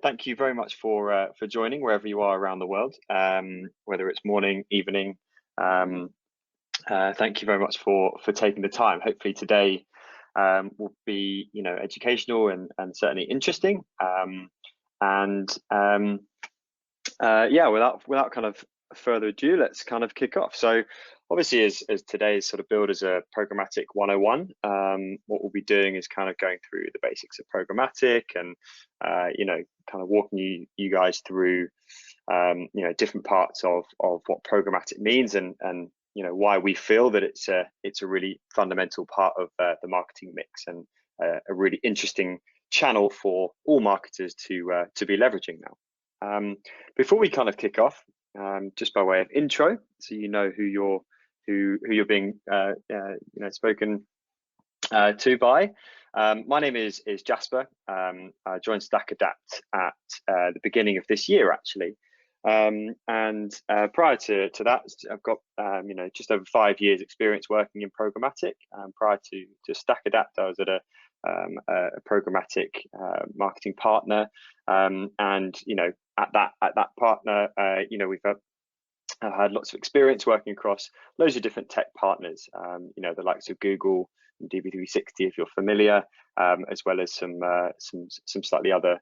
thank you very much for joining wherever you are around the world, whether it's morning, evening. Thank you very much for taking the time. Hopefully today will be educational and certainly interesting. Yeah, without kind of further ado, let's kind of kick off. So obviously, as today's sort of build as a programmatic 101, what we'll be doing is kind of going through the basics of programmatic and kind of walking you guys through different parts of what programmatic means and why we feel that it's a really fundamental part of the marketing mix and a really interesting channel for all marketers to be leveraging now. Before we kind of kick off, just by way of intro, so you know who you're being spoken to by. My name is Jasper. I joined StackAdapt at the beginning of this year, actually. And prior to that, I've got just over 5 years experience working in programmatic. Prior to StackAdapt, I was at a programmatic marketing partner, and at that partner, we've had lots of experience working across loads of different tech partners, the likes of Google and DB360, if you're familiar, as well as some slightly other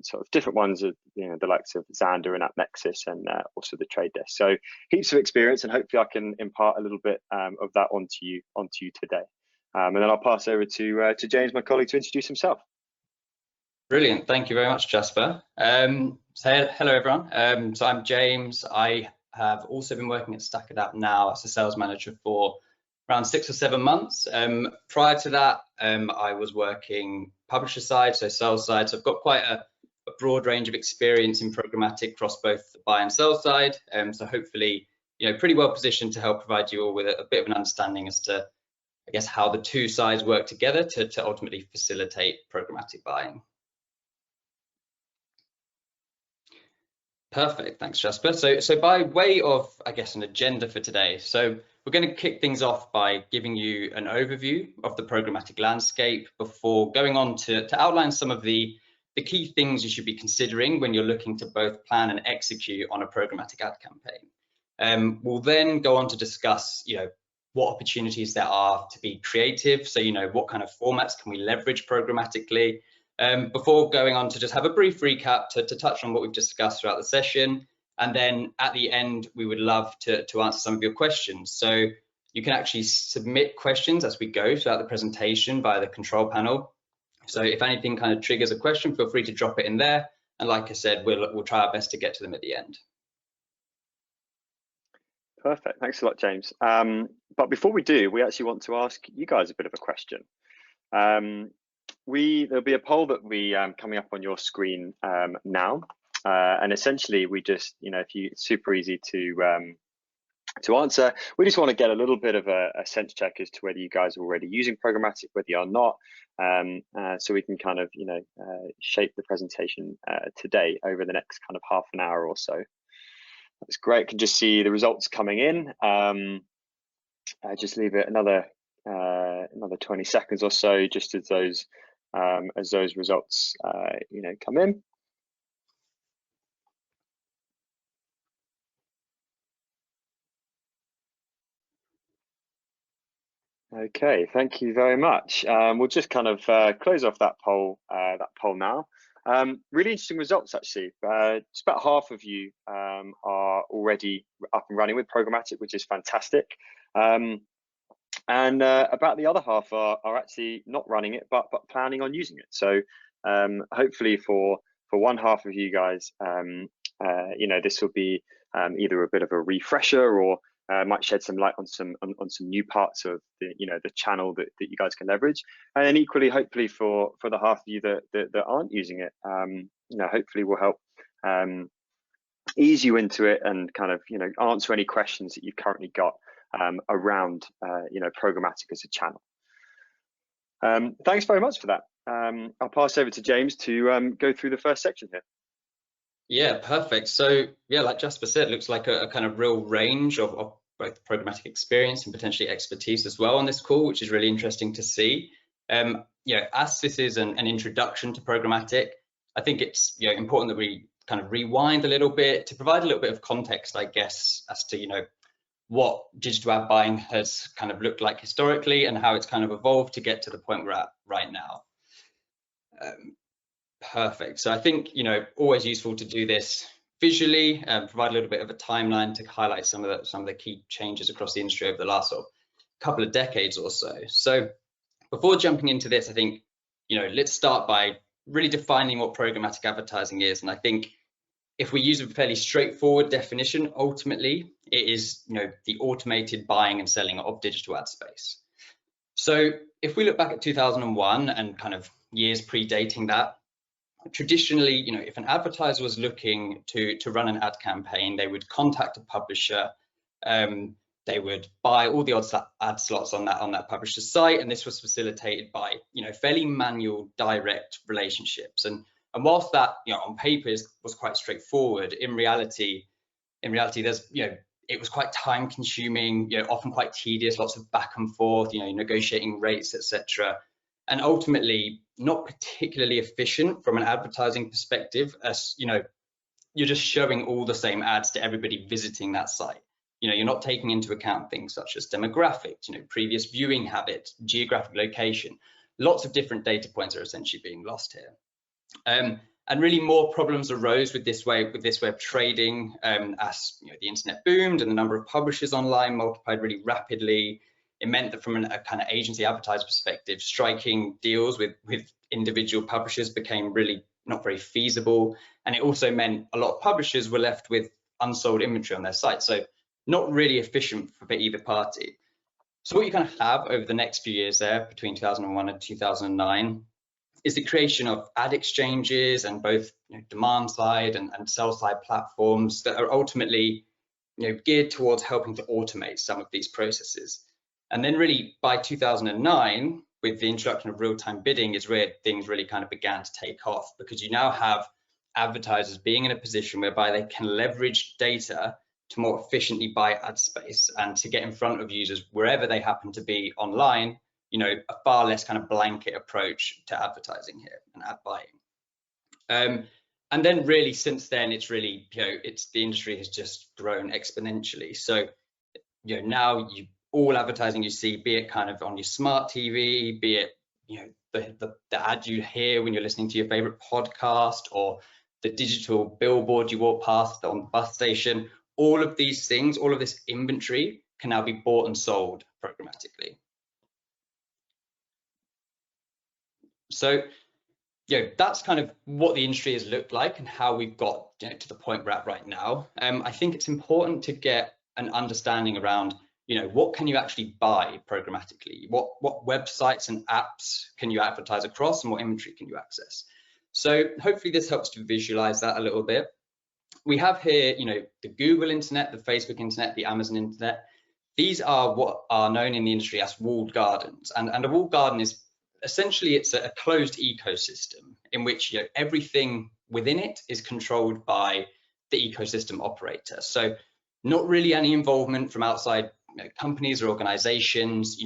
sort of different ones, the likes of Xandr and AppNexus, and also the Trade Desk. So heaps of experience, and hopefully I can impart a little bit of that onto you today. And then I'll pass over to James, my colleague, to introduce himself. Brilliant, thank you very much, Jasper. So hello everyone. So I'm James. I have also been working at StackAdapt now as a sales manager for around 6 or 7 months. Prior to that, I was working publisher side, so sales side. So I've got quite a broad range of experience in programmatic across both the buy and sell side. So hopefully, pretty well positioned to help provide you all with a bit of an understanding as to, I guess, how the two sides work together to ultimately facilitate programmatic buying. Perfect, thanks Jasper. So by way of, I guess, an agenda for today, so we're going to kick things off by giving you an overview of the programmatic landscape before going on to outline some of the key things you should be considering when you're looking to both plan and execute on a programmatic ad campaign. We'll then go on to discuss, what opportunities there are to be creative. So, what kind of formats can we leverage programmatically? Before going on to just have a brief recap to touch on what we've discussed throughout the session. And then at the end, we would love to answer some of your questions. So you can actually submit questions as we go throughout the presentation via the control panel. So if anything kind of triggers a question, feel free to drop it in there. And like I said, we'll try our best to get to them at the end. Perfect, thanks a lot, James. But before we do, we actually want to ask you guys a bit of a question. There'll be a poll that we coming up on your screen now, and essentially we just, it's super easy to answer. We just want to get a little bit of a sense check as to whether you guys are already using programmatic, whether you are not, so we can kind of shape the presentation today over the next kind of half an hour or so. That's great. Can just see the results coming in. Just leave it another 20 seconds or so, just as those results come in. Okay, thank you very much. We'll just kind of close off that poll now. Really interesting results, actually. Just about half of you are already up and running with programmatic, which is fantastic. And about the other half are actually not running it, but planning on using it. So hopefully for one half of you guys, this will be either a bit of a refresher or might shed some light on some new parts of the channel that you guys can leverage. And then equally, hopefully for the half of you that aren't using it, hopefully will help ease you into it and kind of answer any questions that you've currently got around programmatic as a channel. Thanks very much for that. I'll pass over to James to go through the first section here. Yeah, perfect. So yeah, like Jasper said, it looks like a kind of real range of both programmatic experience and potentially expertise as well on this call, which is really interesting to see. As this is an introduction to programmatic, I think it's important that we kind of rewind a little bit to provide a little bit of context, I guess, as to what digital ad buying has kind of looked like historically and how it's kind of evolved to get to the point we're at right now. Perfect. So I think always useful to do this visually, provide a little bit of a timeline to highlight some of the key changes across the industry over the last couple of decades or so. So before jumping into this, I think let's start by really defining what programmatic advertising is. And I think if we use a fairly straightforward definition, ultimately it is the automated buying and selling of digital ad space. So if we look back at 2001 and kind of years predating that, traditionally, if an advertiser was looking to run an ad campaign, they would contact a publisher. They would buy all the ad slots on that publisher's site, and this was facilitated by fairly manual, direct relationships. And whilst that on paper was quite straightforward, in reality, there's it was quite time consuming, often quite tedious, lots of back and forth, negotiating rates, etc. And ultimately not particularly efficient from an advertising perspective, as you're just showing all the same ads to everybody visiting that site. You're not taking into account things such as demographics, previous viewing habits, geographic location. Lots of different data points are essentially being lost here. And really more problems arose with this way of trading as the internet boomed and the number of publishers online multiplied really rapidly. It meant that from a kind of agency advertiser perspective, striking deals with individual publishers became really not very feasible. And it also meant a lot of publishers were left with unsold inventory on their site. So not really efficient for either party. So what you kind of have over the next few years there, between 2001 and 2009, is the creation of ad exchanges and both demand side and sell side platforms that are ultimately geared towards helping to automate some of these processes. And then really by 2009, with the introduction of real-time bidding, is where things really kind of began to take off, because you now have advertisers being in a position whereby they can leverage data to more efficiently buy ad space and to get in front of users wherever they happen to be online, a far less kind of blanket approach to advertising here and ad buying. And then really since then, it's really, the industry has just grown exponentially. So, now all advertising you see, be it kind of on your smart TV, be it, the ad you hear when you're listening to your favorite podcast, or the digital billboard you walk past on the bus station, all of these things, all of this inventory can now be bought and sold programmatically. So, that's kind of what the industry has looked like and how we've got to the point we're at right now. I think it's important to get an understanding around, what can you actually buy programmatically? What websites and apps can you advertise across, and what inventory can you access? So hopefully this helps to visualize that a little bit. We have here, the Google internet, the Facebook internet, the Amazon internet. These are what are known in the industry as walled gardens. And a walled garden is essentially, it's a closed ecosystem in which everything within it is controlled by the ecosystem operator. So not really any involvement from outside companies or organizations,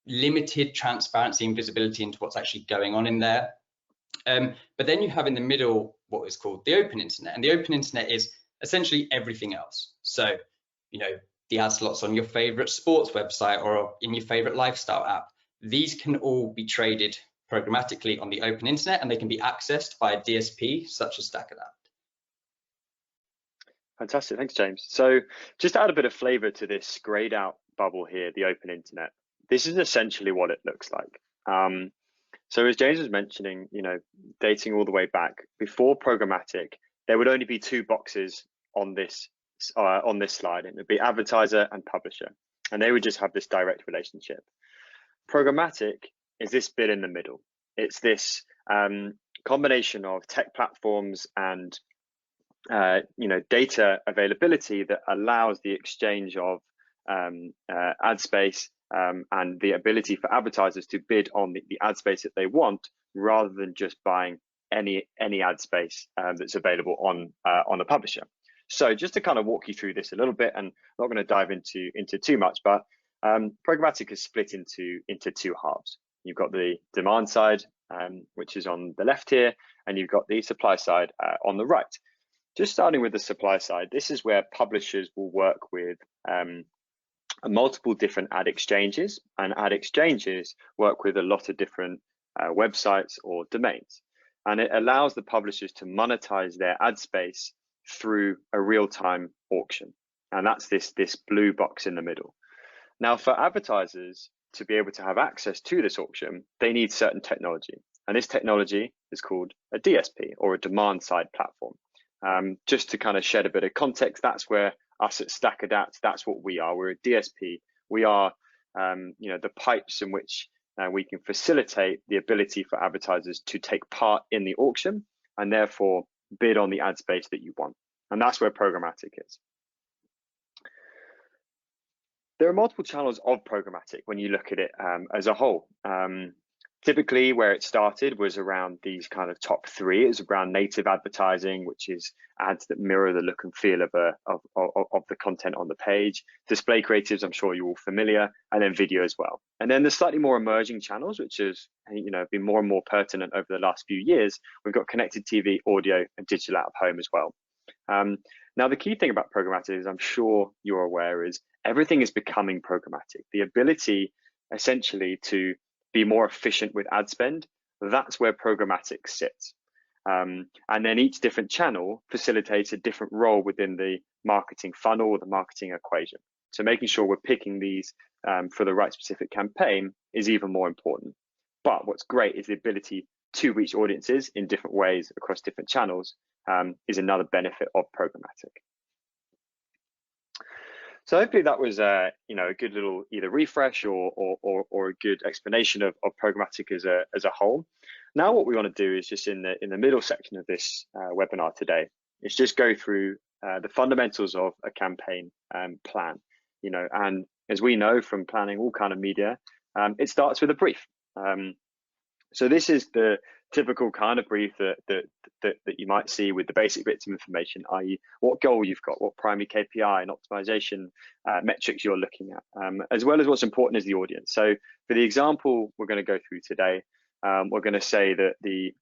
limited transparency and visibility into what's actually going on in there. But then you have in the middle what is called the open internet, and the open internet is essentially everything else. So, the ad slots on your favorite sports website or in your favorite lifestyle app, these can all be traded programmatically on the open internet, and they can be accessed by a DSP such as StackAdapt. Fantastic, thanks, James. So just to add a bit of flavor to this grayed out bubble here, the open internet, this is essentially what it looks like. So as James was mentioning, dating all the way back, before programmatic, there would only be two boxes on this slide. It would be advertiser and publisher, and they would just have this direct relationship. Programmatic is this bit in the middle. It's this combination of tech platforms and data availability that allows the exchange of ad space and the ability for advertisers to bid on the ad space that they want, rather than just buying any ad space that's available on a publisher. So just to kind of walk you through this a little bit, and I'm not going to dive into too much, but programmatic is split into two halves. You've got the demand side which is on the left here, and you've got the supply side on the right. Just starting with the supply side, this is where publishers will work with multiple different ad exchanges, and ad exchanges work with a lot of different websites or domains. And it allows the publishers to monetize their ad space through a real-time auction. And that's this blue box in the middle. Now, for advertisers to be able to have access to this auction, they need certain technology. And this technology is called a DSP, or a demand-side platform. Just to kind of shed a bit of context, that's where us at StackAdapt, that's what we are. We're a DSP. We are the pipes in which we can facilitate the ability for advertisers to take part in the auction and therefore bid on the ad space that you want. And that's where programmatic is. There are multiple channels of programmatic when you look at it as a whole. Typically, where it started was around these kind of top three. It was around native advertising, which is ads that mirror the look and feel of the content on the page. Display creatives, I'm sure you're all familiar, and then video as well. And then the slightly more emerging channels, which has been more and more pertinent over the last few years. We've got connected TV, audio, and digital out of home as well. Now, the key thing about programmatic, as I'm sure you're aware, is everything is becoming programmatic. The ability, essentially, to be more efficient with ad spend, that's where programmatic sits. And then each different channel facilitates a different role within the marketing funnel or the marketing equation. So making sure we're picking these for the right specific campaign is even more important. But what's great is the ability to reach audiences in different ways across different channels is another benefit of programmatic. So hopefully that was a good little either refresh or a good explanation of programmatic as a whole. Now what we want to do is just in the middle section of this webinar today is just go through the fundamentals of a campaign plan. And as we know from planning all kind of media, it starts with a brief. So this is the typical kind of brief that you might see with the basic bits of information, i.e. what goal you've got, what primary KPI and optimization metrics you're looking at, as well as what's important is the audience. So for the example we're going to go through today, we're going to say that the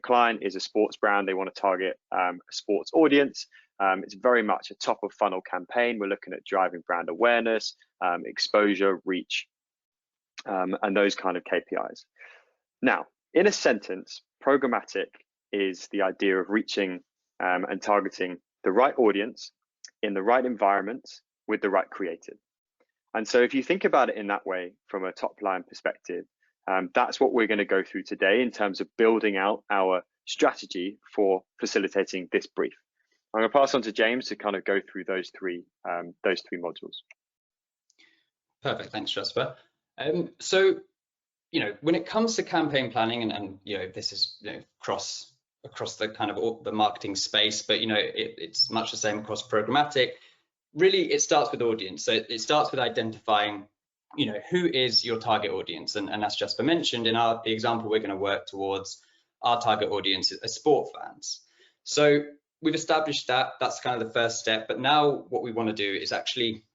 client is a sports brand. They want to target a sports audience. It's very much a top of funnel campaign. We're looking at driving brand awareness, exposure, reach, and those kind of KPIs. Now, in a sentence, programmatic is the idea of reaching and targeting the right audience in the right environments with the right creative. And so if you think about it in that way from a top line perspective, that's what we're going to go through today in terms of building out our strategy for facilitating this brief. I'm going to pass on to James to kind of go through those three modules. Perfect, thanks, Jasper. So, when it comes to campaign planning, and this is across the kind of the marketing space, but it's much the same across programmatic. Really, it starts with audience. So it starts with identifying, who is your target audience, and as Jasper mentioned, in the example we're going to work towards, our target audience are sport fans. So we've established that. That's kind of the first step. But now what we want to do is actually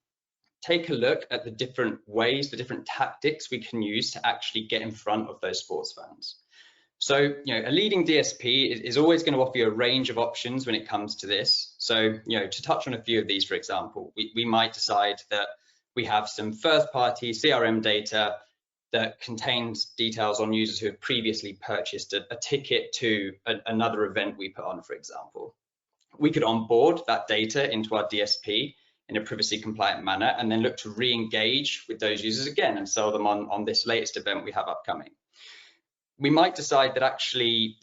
take a look at the different ways, the different tactics we can use to actually get in front of those sports fans. So, a leading DSP is always going to offer you a range of options when it comes to this. So, to touch on a few of these, for example, we might decide that we have some first-party CRM data that contains details on users who have previously purchased a ticket to another event we put on, for example. We could onboard that data into our DSP in a privacy compliant manner, and then look to re-engage with those users again and sell them on this latest event we have upcoming. We might decide that actually,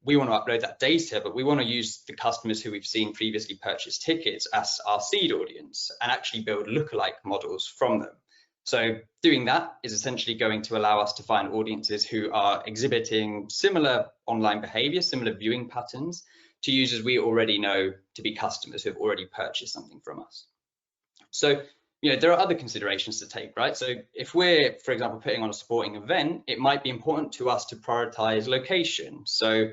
we want to upload that data, but we want to use the customers who we've seen previously purchase tickets as our seed audience and actually build lookalike models from them. So doing that is essentially going to allow us to find audiences who are exhibiting similar online behavior, similar viewing patterns to users we already know to be customers who have already purchased something from us. So, there are other considerations to take, right? So if we're, for example, putting on a sporting event, it might be important to us to prioritize location. So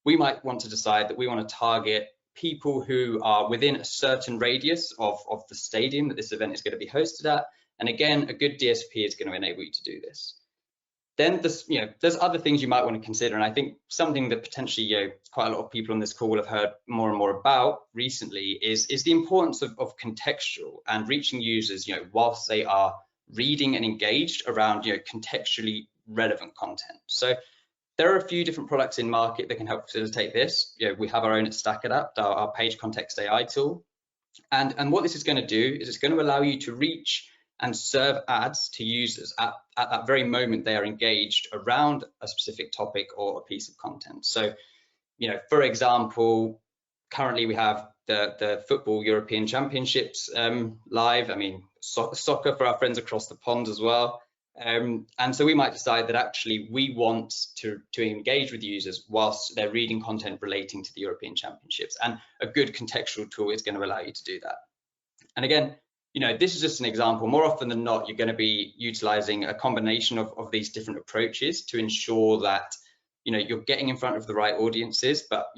we might want to decide that we want to target people who are within a certain radius of the stadium that this event is going to be hosted at. And again, a good DSP is going to enable you to do this. Then there's other things you might want to consider, and I think something that potentially quite a lot of people on this call have heard more and more about recently is the importance of contextual and reaching users whilst they are reading and engaged around contextually relevant content. So there are a few different products in market that can help facilitate this. We have our own at StackAdapt, our page context AI tool, and what this is going to do is it's going to allow you to reach and serve ads to users at that very moment they are engaged around a specific topic or a piece of content. So, for example, currently we have the football European Championships live. I mean, soccer for our friends across the pond as well. And so we might decide that actually we want to engage with users whilst they're reading content relating to the European Championships. And a good contextual tool is going to allow you to do that. And again, this is just an example. More often than not, you're going to be utilizing a combination of these different approaches to ensure that, you're getting in front of the right audiences. But,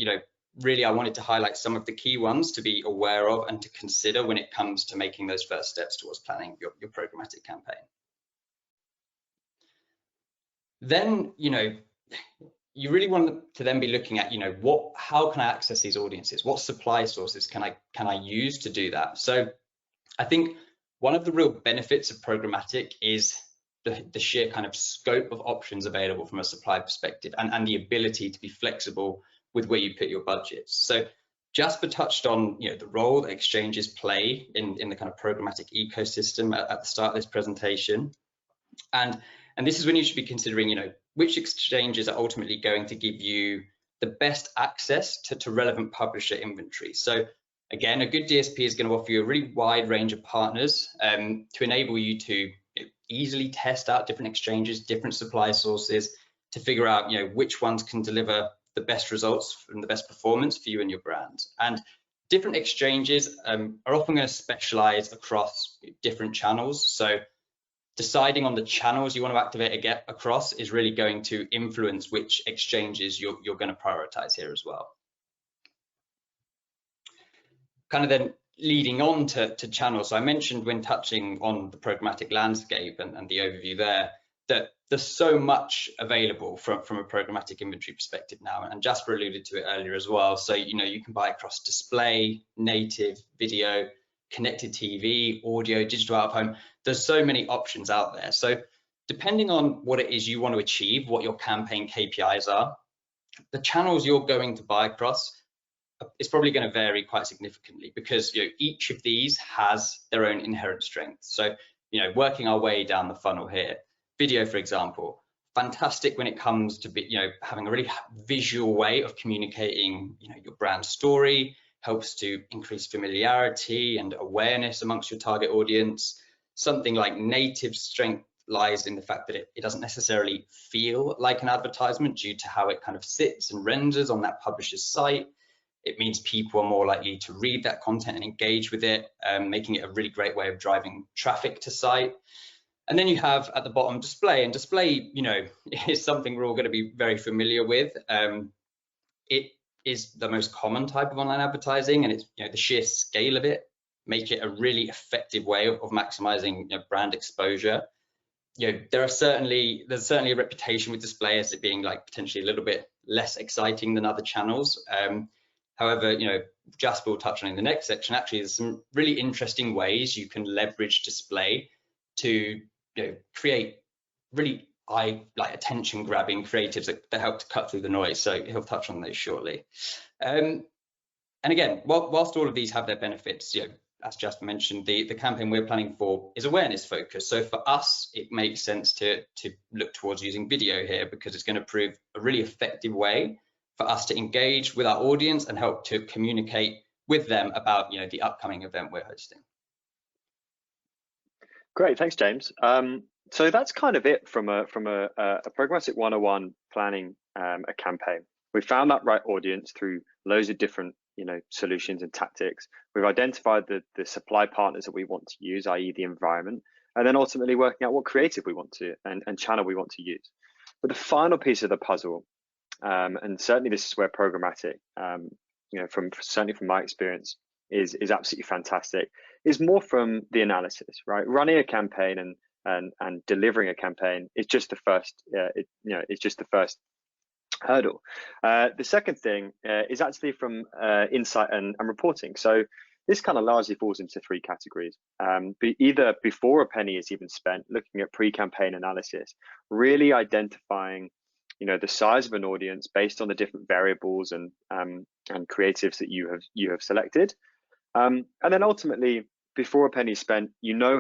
really, I wanted to highlight some of the key ones to be aware of and to consider when it comes to making those first steps towards planning your programmatic campaign. Then, you really want to then be looking at, how can I access these audiences? What supply sources can I use to do that? So I think one of the real benefits of programmatic is the sheer kind of scope of options available from a supply perspective and the ability to be flexible with where you put your budgets. So Jasper touched on the role that exchanges play in the kind of programmatic ecosystem at the start of this presentation. And this is when you should be considering which exchanges are ultimately going to give you the best access to relevant publisher inventory. So again, a good DSP is going to offer you a really wide range of partners to enable you to easily test out different exchanges, different supply sources, to figure out which ones can deliver the best results and the best performance for you and your brand. And different exchanges are often going to specialize across different channels. So deciding on the channels you want to activate across is really going to influence which exchanges you're going to prioritize here as well. Kind of then leading on to channels. So I mentioned when touching on the programmatic landscape and the overview there, that there's so much available from a programmatic inventory perspective now, and Jasper alluded to it earlier as well. So you can buy across display, native, video, connected TV, audio, digital out of home. There's so many options out there. So depending on what it is you want to achieve, what your campaign KPIs are, the channels you're going to buy across is probably going to vary quite significantly, because each of these has their own inherent strengths. So working our way down the funnel here, video, for example, fantastic when it comes to having a really visual way of communicating your brand story, helps to increase familiarity and awareness amongst your target audience. Something like native strength lies in the fact that it doesn't necessarily feel like an advertisement due to how it kind of sits and renders on that publisher's site. It means people are more likely to read that content and engage with it, making it a really great way of driving traffic to site. And then you have at the bottom display, and display, is something we're all going to be very familiar with. It is the most common type of online advertising, and it's the sheer scale of it make it a really effective way of maximizing brand exposure. There's certainly a reputation with display as it being potentially a little bit less exciting than other channels. However, Jasper will touch on in the next section. Actually, there's some really interesting ways you can leverage display to create really attention-grabbing creatives that help to cut through the noise. So he'll touch on those shortly. And again, whilst all of these have their benefits, as Jasper mentioned, the campaign we're planning for is awareness focused. So for us, it makes sense to look towards using video here, because it's going to prove a really effective way for us to engage with our audience and help to communicate with them about the upcoming event we're hosting. Great, thanks, James. So that's kind of it from a programmatic 101 planning a campaign. We found that right audience through loads of different solutions and tactics. We've identified the supply partners that we want to use, i.e. the environment, and then ultimately working out what creative we want to and channel we want to use. But the final piece of the puzzle, and certainly this is where programmatic, certainly from my experience, is absolutely fantastic, is more from the analysis, right? Running a campaign and and delivering a campaign is just the first, it's just the first hurdle. The second thing is actually from insight and reporting. So this kind of largely falls into three categories. Either before a penny is even spent, looking at pre-campaign analysis, really identifying, the size of an audience based on the different variables and creatives that you have selected, and then ultimately, before a penny is spent,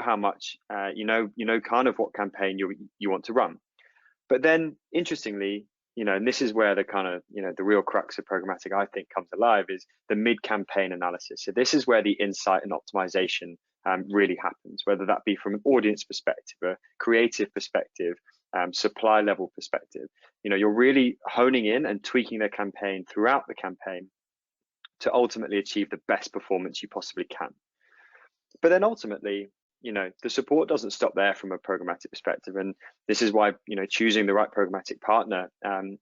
how much, kind of what campaign you want to run. But then, interestingly, and this is where the kind of, the real crux of programmatic, I think, comes alive, is the mid-campaign analysis. So this is where the insight and optimization really happens, whether that be from an audience perspective, a creative perspective, supply level perspective. You're really honing in and tweaking the campaign throughout the campaign to ultimately achieve the best performance you possibly can. But then ultimately, the support doesn't stop there from a programmatic perspective. And this is why, choosing the right programmatic partner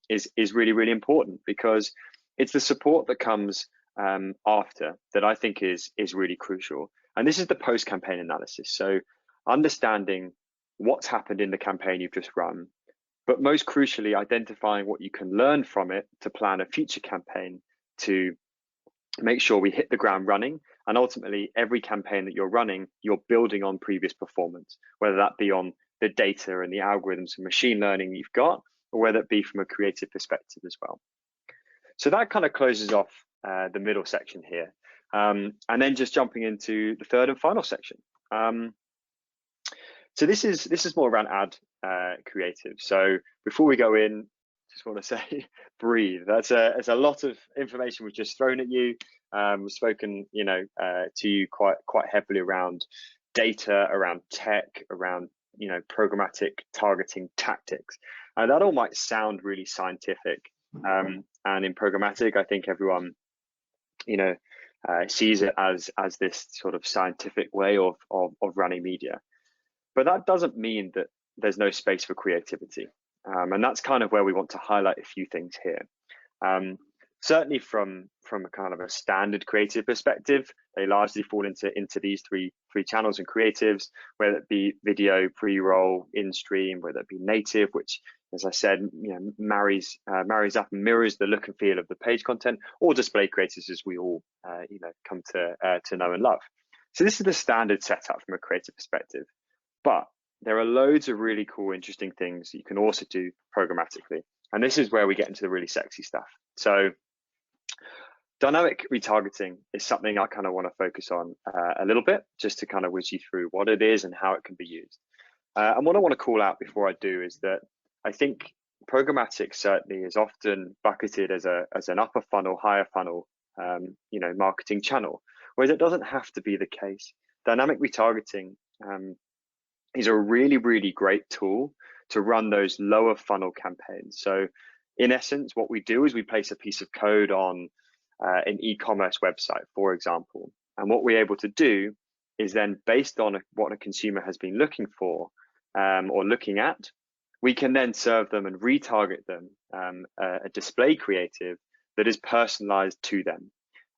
is really, really important, because it's the support that comes after that I think is really crucial. And this is the post-campaign analysis. So understanding what's happened in the campaign you've just run, but most crucially, identifying what you can learn from it to plan a future campaign to make sure we hit the ground running. And ultimately, every campaign that you're running, you're building on previous performance, whether that be on the data and the algorithms and machine learning you've got, or whether it be from a creative perspective as well. So that kind of closes off the middle section here. And then just jumping into the third and final section. So this is more around ad creative. So before we go in, just want to say, breathe. That's a lot of information we've just thrown at you. We've spoken, to you quite heavily around data, around tech, around, programmatic targeting tactics. That all might sound really scientific. And in programmatic, I think everyone, sees it as this sort of scientific way of running media. But that doesn't mean that there's no space for creativity. And that's kind of where we want to highlight a few things here. Certainly from a kind of a standard creative perspective, they largely fall into these three channels and creatives, whether it be video, pre-roll, in-stream, whether it be native, which, as I said, marries up and mirrors the look and feel of the page content, or display creatives, as we all come to know and love. So this is the standard setup from a creative perspective, but there are loads of really cool, interesting things that you can also do programmatically. And this is where we get into the really sexy stuff. So dynamic retargeting is something I kind of want to focus on a little bit, just to kind of whiz you through what it is and how it can be used. And what I want to call out before I do is that I think programmatic certainly is often bucketed as an upper funnel, higher funnel, marketing channel, whereas it doesn't have to be the case. Dynamic retargeting is a really, really great tool to run those lower funnel campaigns. So in essence, what we do is we place a piece of code on an e-commerce website, for example. And what we're able to do is then, based on what a consumer has been looking for or looking at, we can then serve them and retarget them a display creative that is personalized to them.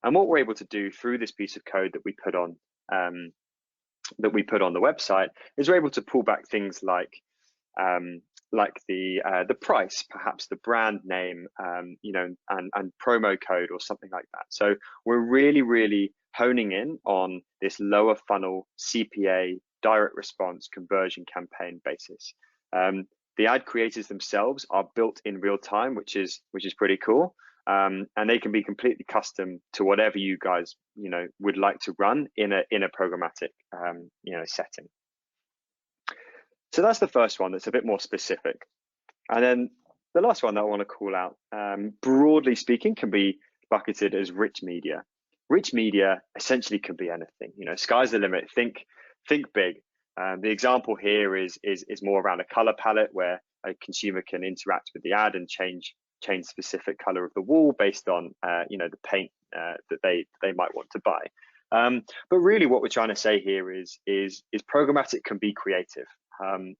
And what we're able to do through this piece of code that we put on the website is we're able to pull back things like the price, perhaps the brand name, and promo code or something like that. So we're really, really honing in on this lower funnel CPA, direct response conversion campaign basis. The ad creators themselves are built in real time, which is pretty cool. And they can be completely custom to whatever you guys, would like to run in a programmatic, setting. So that's the first one that's a bit more specific. And then the last one that I want to call out, broadly speaking, can be bucketed as rich media. Rich media essentially can be anything. Sky's the limit. Think big. The example here is more around a color palette where a consumer can interact with the ad and change specific color of the wall based on the paint that they might want to buy. But really what we're trying to say here is programmatic can be creative. And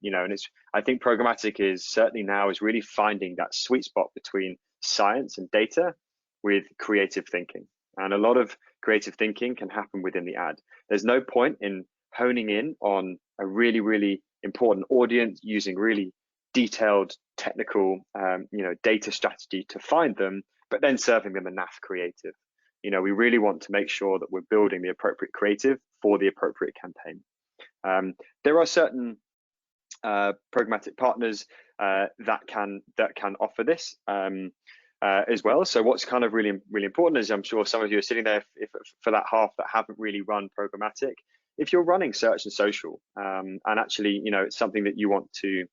I think programmatic is really finding that sweet spot between science and data with creative thinking. And a lot of creative thinking can happen within the ad. There's no point in honing in on a really, really important audience, using really detailed technical data strategy to find them, but then serving them a NAF creative. We really want to make sure that we're building the appropriate creative for the appropriate campaign. There are certain programmatic partners that can offer this as well. So what's kind of really important is, I'm sure some of you are sitting there for that half that haven't really run programmatic. If you're running search and social, and actually it's something that you want to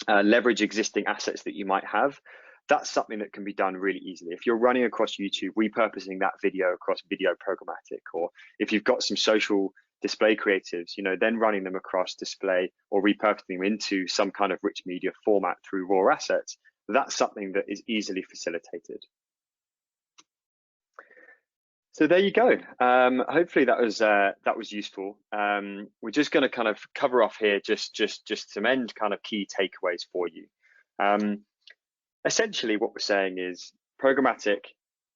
leverage existing assets that you might have, that's something that can be done really easily. If you're running across YouTube, repurposing that video across video programmatic, or if you've got some social display creatives, then running them across display or repurposing them into some kind of rich media format through raw assets, that's something that is easily facilitated. So there you go. Hopefully that was useful. We're just going to kind of cover off here just some end kind of key takeaways for you. Essentially, what we're saying is programmatic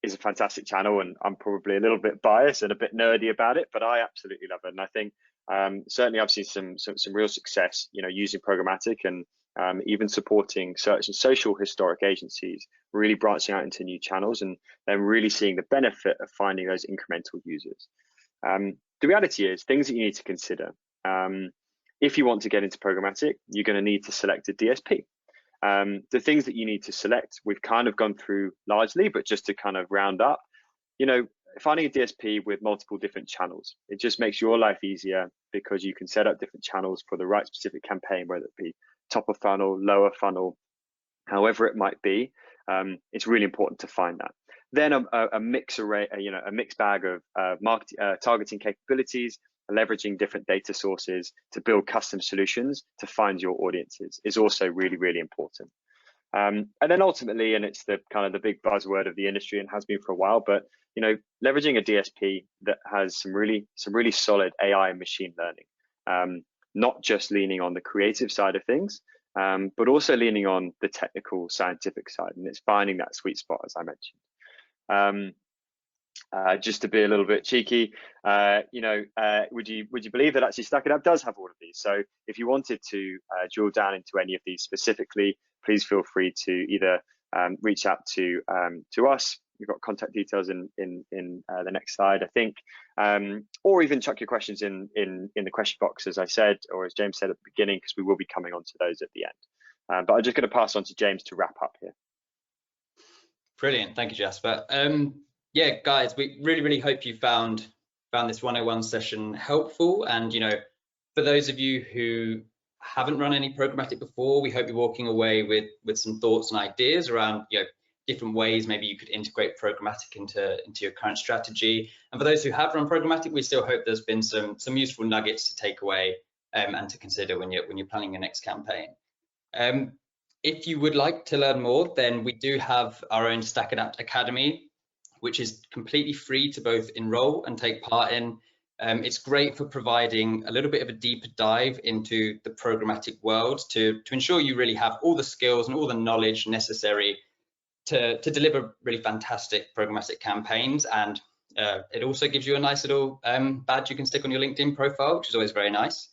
is a fantastic channel, and I'm probably a little bit biased and a bit nerdy about it, but I absolutely love it. And I think certainly I've seen some real success, using programmatic, and even supporting search and social historic agencies, really branching out into new channels and then really seeing the benefit of finding those incremental users. The reality is, things that you need to consider. If you want to get into programmatic, you're going to need to select a DSP. The things that you need to select, we've kind of gone through largely, but just to kind of round up, finding a DSP with multiple different channels, it just makes your life easier, because you can set up different channels for the right specific campaign, whether it be top of funnel, lower funnel, however it might be. It's really important to find that. Then a mixed bag of targeting capabilities, leveraging different data sources to build custom solutions to find your audiences is also really important. And then ultimately, and it's the kind of the big buzzword of the industry and has been for a while, but leveraging a DSP that has some really solid AI and machine learning, not just leaning on the creative side of things, but also leaning on the technical scientific side, and it's finding that sweet spot, as I mentioned. Just to be a little bit cheeky, would you believe that actually StackAdapt does have all of these? So if you wanted to drill down into any of these specifically, please feel free to either reach out to us. We've got contact details in the next slide, I think, or even chuck your questions in the question box, as I said, or as James said at the beginning, because we will be coming on to those at the end. But I'm just going to pass on to James to wrap up here. Brilliant, thank you, Jasper. Yeah, guys, we really hope you found this 101 session helpful. And for those of you who haven't run any programmatic before, we hope you're walking away with some thoughts and ideas around different ways maybe you could integrate programmatic into your current strategy. And for those who have run programmatic, we still hope there's been some useful nuggets to take away and to consider when you're planning your next campaign. If you would like to learn more, then we do have our own StackAdapt Academy, which is completely free to both enroll and take part in. It's great for providing a little bit of a deeper dive into the programmatic world to ensure you really have all the skills and all the knowledge necessary to deliver really fantastic programmatic campaigns. And it also gives you a nice little badge you can stick on your LinkedIn profile, which is always very nice.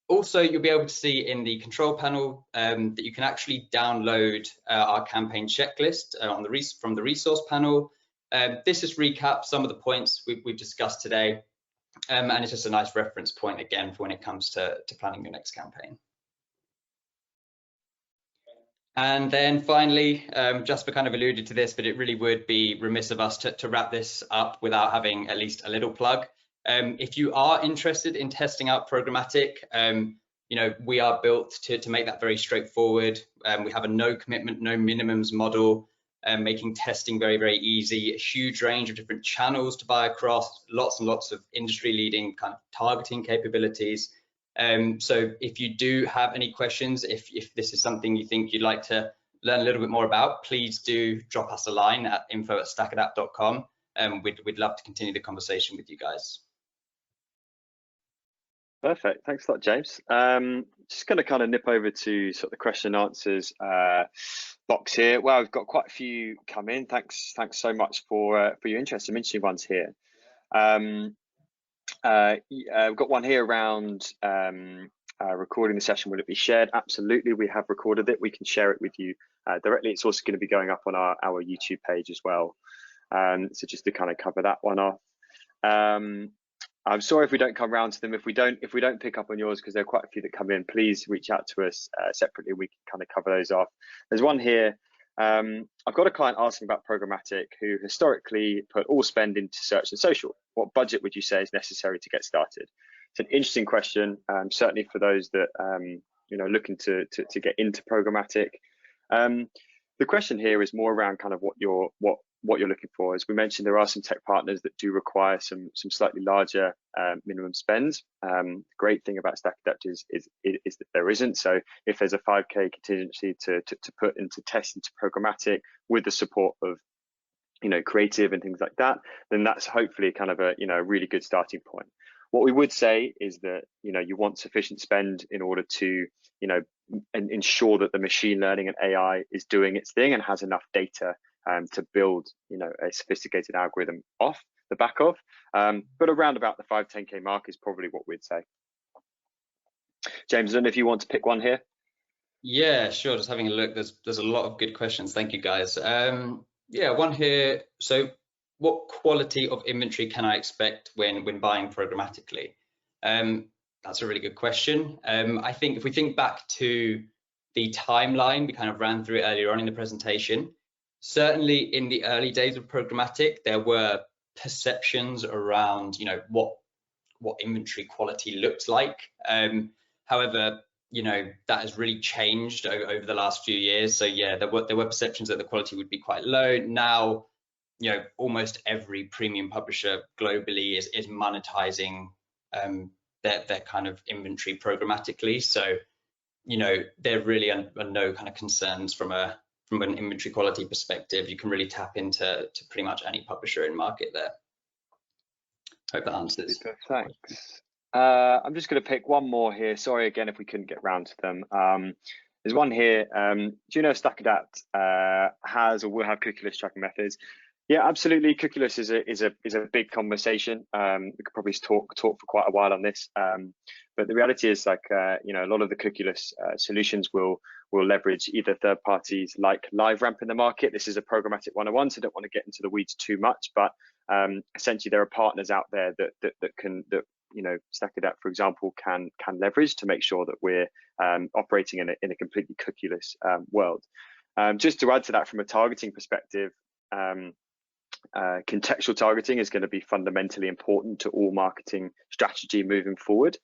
Also, you'll be able to see in the control panel that you can actually download our campaign checklist from the resource panel. This just recaps some of the points we've discussed today, and it's just a nice reference point again for when it comes to planning your next campaign. And then finally, Jasper kind of alluded to this, but it really would be remiss of us to wrap this up without having at least a little plug. If you are interested in testing out programmatic, we are built to make that very straightforward. We have a no commitment, no minimums model, making testing very easy, a huge range of different channels to buy across, lots and lots of industry leading kind of targeting capabilities. So if you do have any questions, if this is something you think you'd like to learn a little bit more about, please do drop us a line at info@stackadapt.com. We'd love to continue the conversation with you guys. Perfect, thanks a lot, James. Just going to kind of nip over to sort of the question and answers box here. Wow, we've got quite a few come in. Thanks so much for your interest. Some interesting ones here. We've got one here around recording the session, will it be shared? Absolutely, we have recorded it. We can share it with you directly. It's also going to be going up on our YouTube page as well. So just to kind of cover that one off. I'm sorry if we don't come around to them. If we don't pick up on yours, because there are quite a few that come in, please reach out to us separately. We can kind of cover those off. There's one here. I've got a client asking about programmatic who historically put all spend into search and social. What budget would you say is necessary to get started? It's an interesting question, certainly for those that looking to get into programmatic. The question here is more around kind of what you're looking for. As we mentioned, there are some tech partners that do require some slightly larger minimum spends. The great thing about StackAdapt is that there isn't. So if there's a 5K contingency to put into test into programmatic with the support of creative and things like that, then that's hopefully kind of a really good starting point. What we would say is that you want sufficient spend in order to and ensure that the machine learning and AI is doing its thing and has enough data to build a sophisticated algorithm off the back of. But around about the 5-10K mark is probably what we'd say. James, I don't know if you want to pick one here. Yeah, sure. Just having a look. There's a lot of good questions. Thank you, guys. Yeah, one here. So what quality of inventory can I expect when buying programmatically? That's a really good question. I think if we think back to the timeline, we kind of ran through it earlier on in the presentation. Certainly in the early days of programmatic, there were perceptions around what inventory quality looked like. However, that has really changed over the last few years. So yeah, there were perceptions that the quality would be quite low. Now, almost every premium publisher globally is monetizing their kind of inventory programmatically. So there really are no kind of concerns from an inventory quality perspective. You can really tap into pretty much any publisher in market there. Hope that answers. Super, thanks. I'm just going to pick one more here. Sorry again if we couldn't get round to them. There's one here. Do you know StackAdapt has or will have cookieless tracking methods? Yeah, absolutely. Cookieless is a big conversation. We could probably talk for quite a while on this. But the reality is, like a lot of the cookieless solutions will leverage either third parties like LiveRamp in the market. This is a programmatic 101, so I don't want to get into the weeds too much. But essentially, there are partners out there that StackAdapt, for example, can leverage to make sure that we're operating in a completely cookieless world. Just to add to that, from a targeting perspective. Contextual targeting is going to be fundamentally important to all marketing strategy moving forward,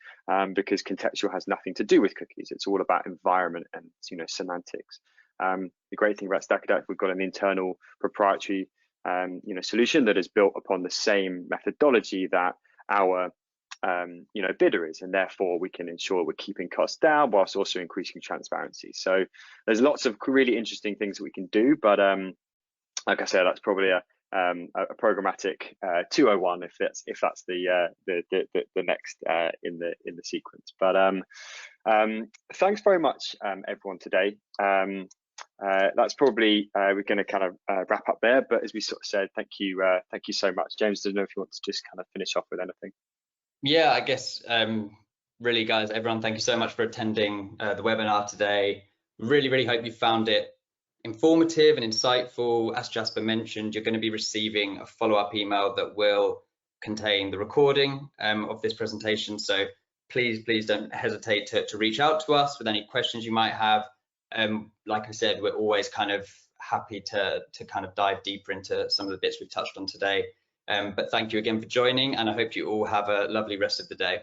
because contextual has nothing to do with cookies. It's all about environment and semantics. The great thing about StackAdapt, we've got an internal proprietary solution that is built upon the same methodology that our bidder is, and therefore we can ensure we're keeping costs down whilst also increasing transparency. So there's lots of really interesting things that we can do, but like I said, that's probably a programmatic 201 if that's the next in the sequence. But thanks very much everyone today. That's probably we're going to kind of wrap up there, but as we sort of said, thank you so much. James, I don't know if you want to just kind of finish off with anything. Yeah, I guess really, guys, everyone, thank you so much for attending the webinar today. Really hope you found it informative and insightful. As Jasper mentioned, you're going to be receiving a follow-up email that will contain the recording of this presentation. So please don't hesitate to reach out to us with any questions you might have. Like I said, we're always kind of happy to kind of dive deeper into some of the bits we've touched on today. But thank you again for joining, and I hope you all have a lovely rest of the day.